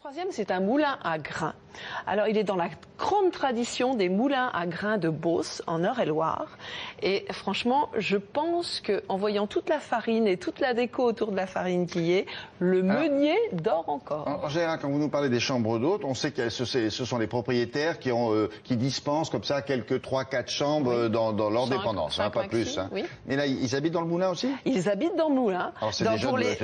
troisième, c'est un moulin à grains. Alors, il est dans la grande tradition des moulins à grains de Beauce, en Eure-et-Loire. Et franchement, je pense qu'en voyant toute la farine et toute la déco autour de la farine qui y est, le meunier dort encore. En général, quand vous nous parlez des chambres d'hôtes, on sait que ce sont les propriétaires qui dispensent comme ça quelques 3-4 chambres dans leur dépendance, pas plus. Oui. Mais là, ils habitent dans le moulin aussi? Ils habitent dans le moulin. Alors c'est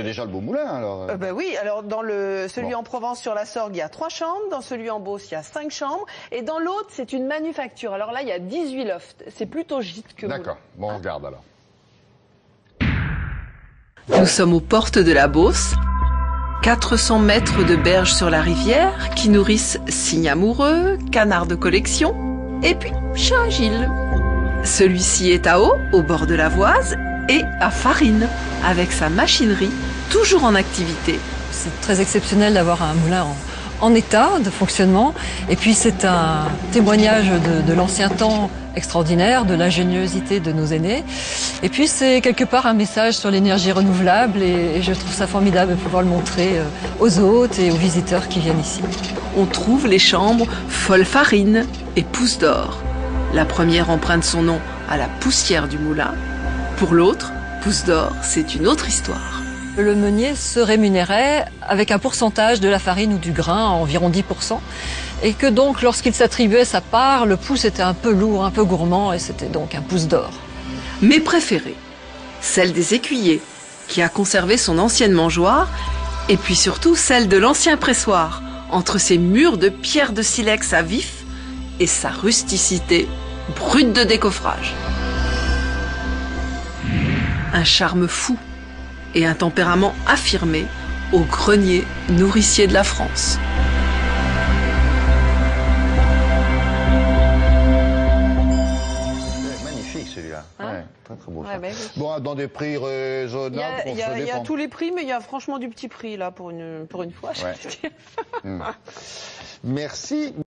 déjà le beau moulin, alors. Oui, alors dans celui en Provence sur la Sorgue, il y a 3 chambres, dans celui en Beauce, il y a 5 chambres, et dans l'autre, c'est une manufacture. Alors là, il y a 18 lofts. C'est plutôt gîte que moulin. D'accord, bon, on regarde alors. Nous sommes aux portes de la Beauce. 400 mètres de berges sur la rivière qui nourrissent cygnes amoureux, canards de collection et puis chat agile. Celui-ci est à eau, au bord de la Voise, et à farine, avec sa machinerie toujours en activité. C'est très exceptionnel d'avoir un moulin en état de fonctionnement. Et puis c'est un témoignage de l'ancien temps extraordinaire, de l'ingéniosité de nos aînés. Et puis c'est quelque part un message sur l'énergie renouvelable et je trouve ça formidable de pouvoir le montrer aux hôtes et aux visiteurs qui viennent ici. On trouve les chambres Folle Farine et Pousse d'Or. La première emprunte son nom à la poussière du moulin. Pour l'autre, Pousse d'Or, c'est une autre histoire. Le meunier se rémunérait avec un pourcentage de la farine ou du grain, environ 10%, et que donc lorsqu'il s'attribuait sa part, le pouce était un peu lourd, un peu gourmand, et c'était donc un pouce d'or. Mes préférées, celle des écuyers, qui a conservé son ancienne mangeoire, et puis surtout celle de l'ancien pressoir, entre ses murs de pierre de silex à vif et sa rusticité brute de décoffrage. Un charme fou et un tempérament affirmé au grenier nourricier de la France. Magnifique celui-là, très très beau. Oui. Bon, dans des prix raisonnables, Il y a tous les prix, mais il y a franchement du petit prix là pour une fois. Ouais. Merci.